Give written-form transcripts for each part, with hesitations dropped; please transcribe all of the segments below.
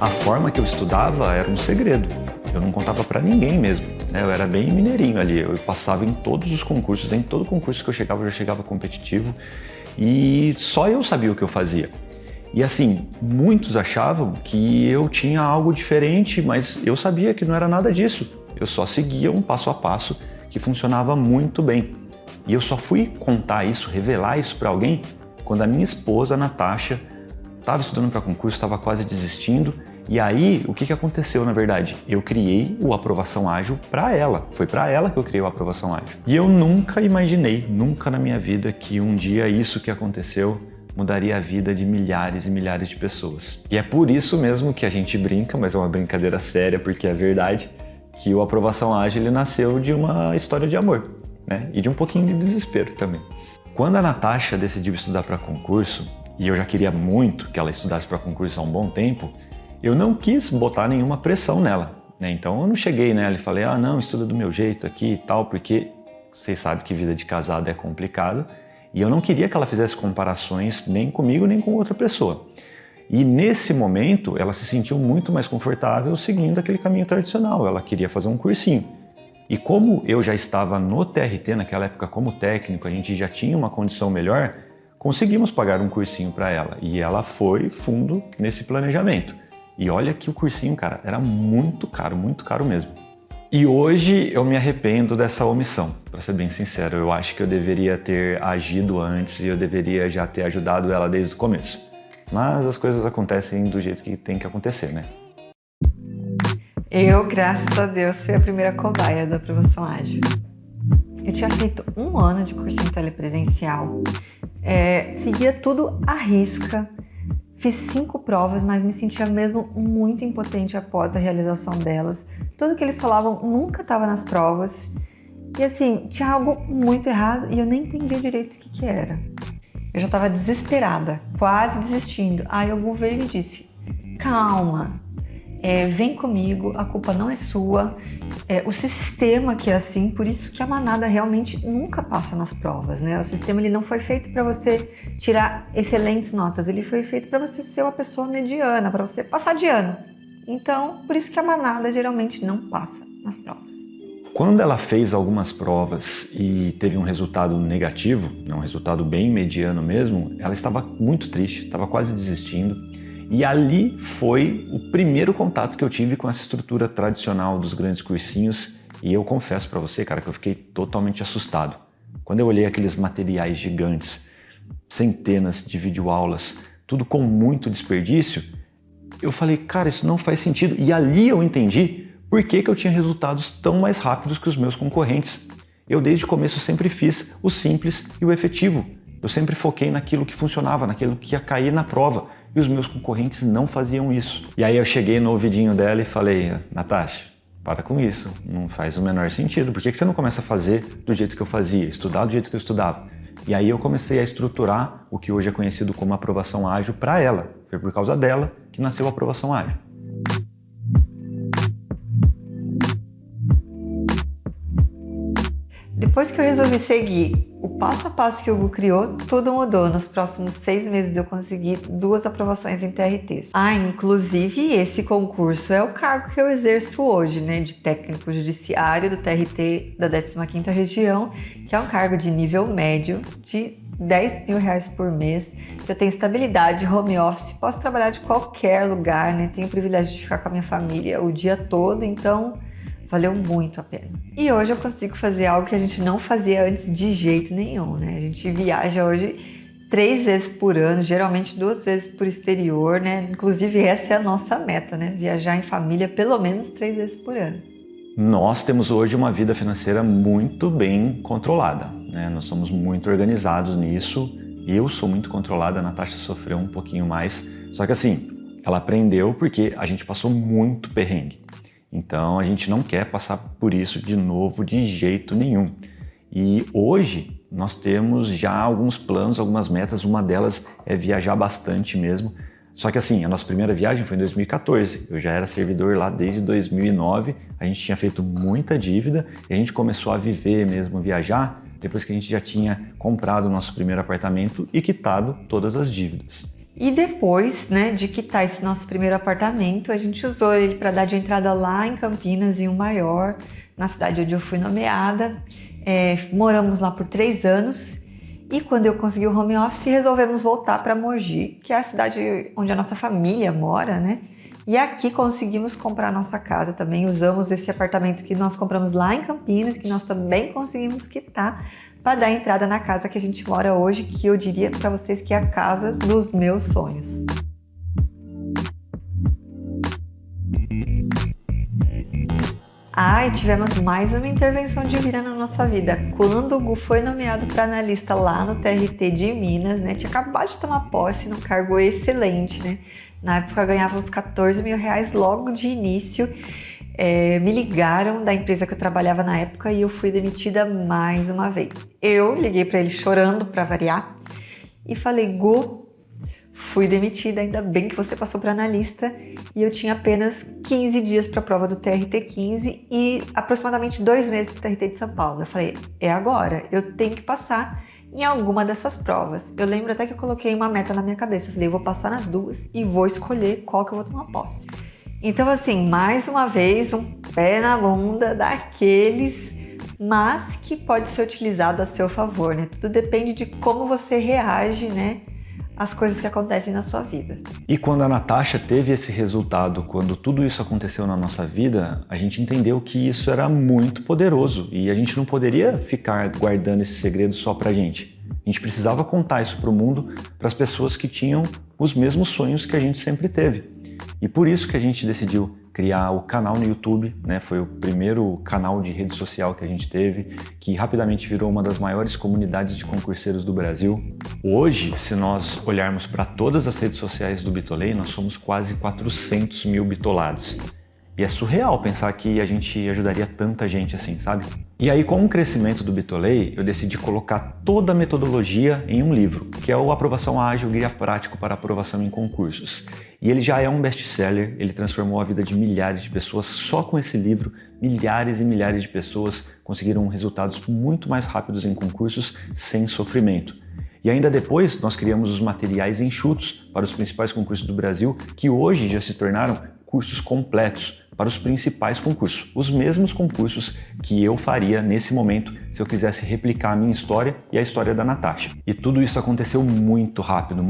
A forma que eu estudava era um segredo. Eu não contava para ninguém mesmo, né? Eu era bem mineirinho ali. Eu passava em todos os concursos, em todo concurso que eu já chegava competitivo e só eu sabia o que eu fazia. E assim, muitos achavam que eu tinha algo diferente, mas eu sabia que não era nada disso. Eu só seguia um passo a passo que funcionava muito bem. E eu só fui contar isso, revelar isso para alguém, quando a minha esposa, Natasha, estava estudando para concurso, estava quase desistindo. E aí, o que aconteceu na verdade? Eu criei o Aprovação Ágil para ela. Foi para ela que eu criei o Aprovação Ágil. E eu nunca imaginei, nunca na minha vida, que um dia isso que aconteceu mudaria a vida de milhares e milhares de pessoas. E é por isso mesmo que a gente brinca, mas é uma brincadeira séria, porque é verdade, que o Aprovação Ágil ele nasceu de uma história de amor, né? E de um pouquinho de desespero também. Quando a Natasha decidiu estudar para concurso, e eu já queria muito que ela estudasse para concurso há um bom tempo, eu não quis botar nenhuma pressão nela, né? Então eu não cheguei nela e falei, não, estuda do meu jeito aqui e tal, porque vocês sabem que vida de casado é complicado, e eu não queria que ela fizesse comparações nem comigo nem com outra pessoa. E nesse momento ela se sentiu muito mais confortável seguindo aquele caminho tradicional, ela queria fazer um cursinho. E como eu já estava no TRT naquela época como técnico, a gente já tinha uma condição melhor, conseguimos pagar um cursinho para ela. E ela foi fundo nesse planejamento. E olha que o cursinho, cara, era muito caro mesmo. E hoje eu me arrependo dessa omissão, para ser bem sincero. Eu acho que eu deveria ter agido antes e eu deveria já ter ajudado ela desde o começo. Mas as coisas acontecem do jeito que tem que acontecer, né? Eu, graças a Deus, fui a primeira cobaia da Aprovação Ágil. Eu tinha feito 1 ano de cursinho telepresencial, seguia tudo à risca, fiz 5 provas, mas me sentia mesmo muito impotente após a realização delas. Tudo que eles falavam nunca estava nas provas. E assim, tinha algo muito errado e eu nem entendia direito o que era. Eu já estava desesperada, quase desistindo. Aí algum veio e me disse, calma, vem comigo, a culpa não é sua, o sistema que é assim, por isso que a manada realmente nunca passa nas provas, né? O sistema ele não foi feito para você tirar excelentes notas, ele foi feito para você ser uma pessoa mediana, para você passar de ano. Então, por isso que a manada geralmente não passa nas provas. Quando ela fez algumas provas e teve um resultado negativo, um resultado bem mediano mesmo, ela estava muito triste, estava quase desistindo. E ali foi o primeiro contato que eu tive com essa estrutura tradicional dos grandes cursinhos. E eu confesso para você, cara, que eu fiquei totalmente assustado. Quando eu olhei aqueles materiais gigantes, centenas de videoaulas, tudo com muito desperdício, eu falei, cara, isso não faz sentido. E ali eu entendi por que eu tinha resultados tão mais rápidos que os meus concorrentes. Eu desde o começo sempre fiz o simples e o efetivo. Eu sempre foquei naquilo que funcionava, naquilo que ia cair na prova. E os meus concorrentes não faziam isso. E aí eu cheguei no ouvidinho dela e falei, Natasha, para com isso, não faz o menor sentido. Por que você não começa a fazer do jeito que eu fazia, estudar do jeito que eu estudava? E aí eu comecei a estruturar o que hoje é conhecido como Aprovação Ágil para ela. Foi por causa dela que nasceu a Aprovação Ágil. Depois que eu resolvi seguir o passo a passo que o Hugo criou, tudo mudou. Nos próximos 6 meses eu consegui 2 aprovações em TRTs. Inclusive esse concurso é o cargo que eu exerço hoje, né? De técnico judiciário do TRT da 15ª região, que é um cargo de nível médio de R$10.000 por mês. Eu tenho estabilidade, home office, posso trabalhar de qualquer lugar, né? Tenho o privilégio de ficar com a minha família o dia todo, então valeu muito a pena. E hoje eu consigo fazer algo que a gente não fazia antes de jeito nenhum, né? A gente viaja hoje 3 vezes por ano, geralmente 2 vezes por exterior, né? Inclusive essa é a nossa meta, né? Viajar em família pelo menos 3 vezes por ano. Nós temos hoje uma vida financeira muito bem controlada, né? Nós somos muito organizados nisso. Eu sou muito controlada, a Natasha sofreu um pouquinho mais. Só que assim, ela aprendeu porque a gente passou muito perrengue. Então a gente não quer passar por isso de novo de jeito nenhum. E hoje nós temos já alguns planos, algumas metas, uma delas é viajar bastante mesmo. Só que assim, a nossa primeira viagem foi em 2014, eu já era servidor lá desde 2009, a gente tinha feito muita dívida e a gente começou a viver mesmo, viajar, depois que a gente já tinha comprado o nosso primeiro apartamento e quitado todas as dívidas. E depois, né, de quitar esse nosso primeiro apartamento, a gente usou ele para dar de entrada lá em Campinas, em um maior, na cidade onde eu fui nomeada. Moramos lá por 3 anos e quando eu consegui o home office, resolvemos voltar para Mogi, que é a cidade onde a nossa família mora, né? E aqui conseguimos comprar a nossa casa também. Usamos esse apartamento que nós compramos lá em Campinas, que nós também conseguimos quitar, para dar entrada na casa que a gente mora hoje, que eu diria para vocês que é a casa dos meus sonhos. E tivemos mais uma intervenção divina na nossa vida. Quando o Gu foi nomeado para analista lá no TRT de Minas, né? Tinha acabado de tomar posse num cargo excelente, né? Na época eu ganhava uns 14 mil reais logo de início. Me ligaram da empresa que eu trabalhava na época e eu fui demitida mais uma vez. Eu liguei para ele chorando para variar e falei: Gu, fui demitida, ainda bem que você passou para analista, e eu tinha apenas 15 dias para a prova do TRT15 e aproximadamente 2 meses para o TRT de São Paulo. Eu falei, é agora, eu tenho que passar em alguma dessas provas. Eu lembro até que eu coloquei uma meta na minha cabeça, eu falei, eu vou passar nas 2 e vou escolher qual que eu vou tomar posse. Então assim, mais uma vez, um pé na bunda daqueles, mas que pode ser utilizado a seu favor, né? Tudo depende de como você reage, né, as coisas que acontecem na sua vida. E quando a Natasha teve esse resultado, quando tudo isso aconteceu na nossa vida, a gente entendeu que isso era muito poderoso e a gente não poderia ficar guardando esse segredo só pra gente. A gente precisava contar isso pro mundo, para as pessoas que tinham os mesmos sonhos que a gente sempre teve. E por isso que a gente decidiu criar o canal no YouTube, né? Foi o primeiro canal de rede social que a gente teve, que rapidamente virou uma das maiores comunidades de concurseiros do Brasil. Hoje, se nós olharmos para todas as redes sociais do Bitolei, nós somos quase 400 mil bitolados. E é surreal pensar que a gente ajudaria tanta gente assim, sabe? E aí, com o crescimento do Bitolei, eu decidi colocar toda a metodologia em um livro, que é o Aprovação Ágil, Guia Prático para Aprovação em Concursos. E ele já é um best-seller, ele transformou a vida de milhares de pessoas. Só com esse livro, milhares e milhares de pessoas conseguiram resultados muito mais rápidos em concursos, sem sofrimento. E ainda depois, nós criamos os materiais enxutos para os principais concursos do Brasil, que hoje já se tornaram cursos completos para os principais concursos, os mesmos concursos que eu faria nesse momento se eu quisesse replicar a minha história e a história da Natasha. E tudo isso aconteceu muito rápido,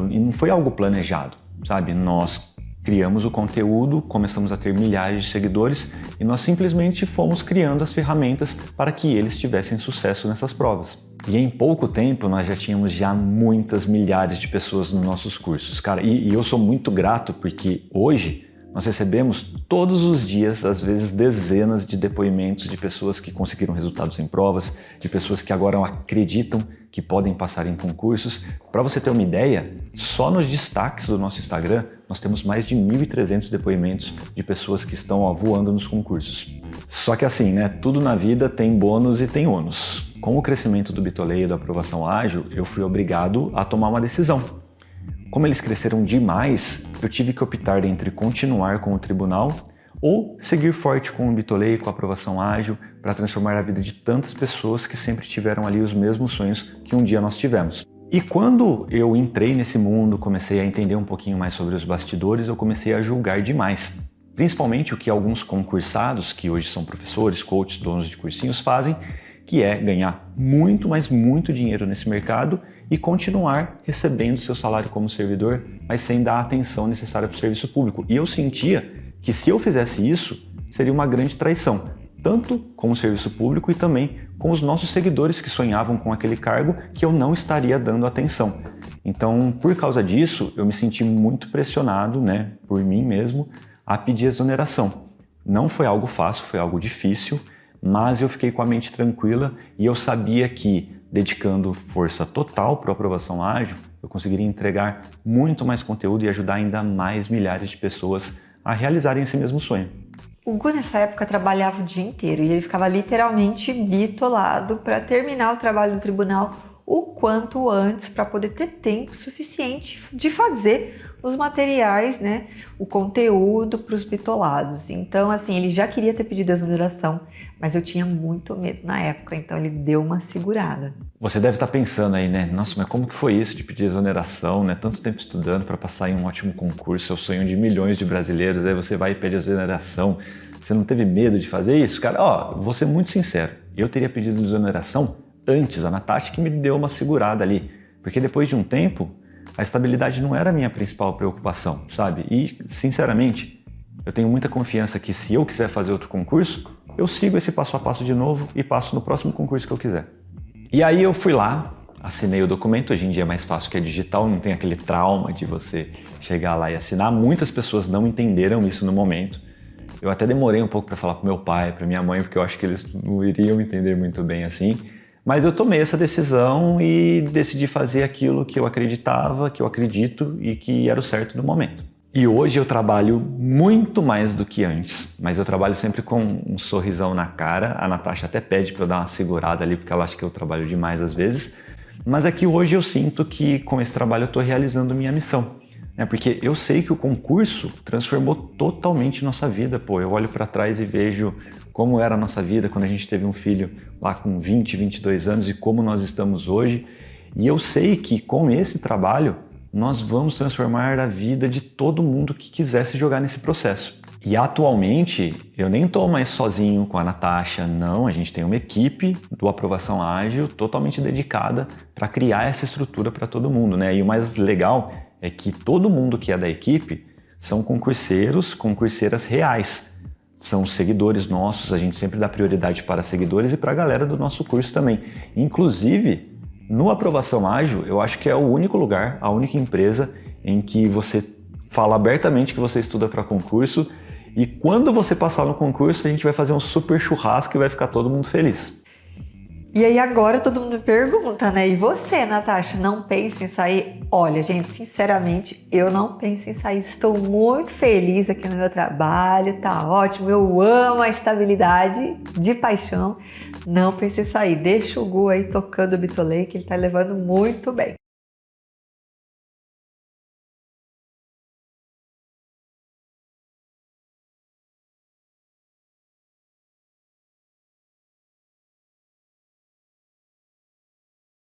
e não foi algo planejado, sabe? Nós criamos o conteúdo, começamos a ter milhares de seguidores e nós simplesmente fomos criando as ferramentas para que eles tivessem sucesso nessas provas. E em pouco tempo nós já tínhamos muitas milhares de pessoas nos nossos cursos, cara. E eu sou muito grato porque hoje nós recebemos todos os dias, às vezes dezenas de depoimentos de pessoas que conseguiram resultados em provas, de pessoas que agora acreditam que podem passar em concursos. Para você ter uma ideia, só nos destaques do nosso Instagram nós temos mais de 1.300 depoimentos de pessoas que estão voando nos concursos. Só que assim, né? Tudo na vida tem bônus e tem ônus. Com o crescimento do Bitolei e da Aprovação Ágil, eu fui obrigado a tomar uma decisão. Como eles cresceram demais, eu tive que optar entre continuar com o tribunal ou seguir forte com o Bitolei e com a Aprovação Ágil para transformar a vida de tantas pessoas que sempre tiveram ali os mesmos sonhos que um dia nós tivemos. E quando eu entrei nesse mundo, comecei a entender um pouquinho mais sobre os bastidores, eu comecei a julgar demais. Principalmente o que alguns concursados, que hoje são professores, coaches, donos de cursinhos, fazem, que é ganhar muito, mas muito dinheiro nesse mercado e continuar recebendo seu salário como servidor, mas sem dar a atenção necessária para o serviço público. E eu sentia que se eu fizesse isso, seria uma grande traição, tanto com o serviço público e também com os nossos seguidores que sonhavam com aquele cargo que eu não estaria dando atenção. Então, por causa disso, eu me senti muito pressionado, né, por mim mesmo, a pedir exoneração. Não foi algo fácil, foi algo difícil, mas eu fiquei com a mente tranquila e eu sabia que, dedicando força total para a Aprovação Ágil, eu conseguiria entregar muito mais conteúdo e ajudar ainda mais milhares de pessoas a realizarem esse mesmo sonho. O Gu nessa época trabalhava o dia inteiro e ele ficava literalmente bitolado para terminar o trabalho no tribunal o quanto antes para poder ter tempo suficiente de fazer os materiais, né, o conteúdo para os bitolados. Então, assim, ele já queria ter pedido exoneração, mas eu tinha muito medo na época, então ele deu uma segurada. Você deve estar pensando aí, né? Nossa, mas como que foi isso de pedir exoneração, né? Tanto tempo estudando para passar em um ótimo concurso, é o sonho de milhões de brasileiros, aí você vai e pede exoneração. Você não teve medo de fazer isso? Cara, ó, vou ser muito sincero, eu teria pedido exoneração antes, a Natasha que me deu uma segurada ali, porque depois de um tempo, a estabilidade não era a minha principal preocupação, sabe? E, sinceramente, eu tenho muita confiança que se eu quiser fazer outro concurso, eu sigo esse passo a passo de novo e passo no próximo concurso que eu quiser. E aí eu fui lá, assinei o documento, hoje em dia é mais fácil que é digital, não tem aquele trauma de você chegar lá e assinar. Muitas pessoas não entenderam isso no momento. Eu até demorei um pouco para falar pro meu pai, para minha mãe, porque eu acho que eles não iriam entender muito bem assim. Mas eu tomei essa decisão e decidi fazer aquilo que eu acreditava, que eu acredito e que era o certo no momento. E hoje eu trabalho muito mais do que antes, mas eu trabalho sempre com um sorrisão na cara. A Natasha até pede para eu dar uma segurada ali, porque ela acha que eu trabalho demais às vezes. Mas é que hoje eu sinto que com esse trabalho eu estou realizando minha missão. Porque eu sei que o concurso transformou totalmente nossa vida. Pô, eu olho para trás e vejo como era a nossa vida quando a gente teve um filho lá com 20, 22 anos e como nós estamos hoje. E eu sei que com esse trabalho nós vamos transformar a vida de todo mundo que quiser se jogar nesse processo. E atualmente eu nem estou mais sozinho com a Natasha, não, a gente tem uma equipe do Aprovação Ágil totalmente dedicada para criar essa estrutura para todo mundo, né? E o mais legal é que todo mundo que é da equipe são concurseiros, concurseiras reais. São seguidores nossos, a gente sempre dá prioridade para seguidores e para a galera do nosso curso também. Inclusive, no Aprovação Ágil, eu acho que é o único lugar, a única empresa em que você fala abertamente que você estuda para concurso e quando você passar no concurso, a gente vai fazer um super churrasco e vai ficar todo mundo feliz. E aí agora todo mundo me pergunta, né? E você, Natasha, não pensa em sair? Olha, gente, sinceramente, eu não penso em sair. Estou muito feliz aqui no meu trabalho, tá ótimo. Eu amo a estabilidade de paixão. Não penso em sair. Deixa o Gu aí tocando o bitolei, que ele tá levando muito bem.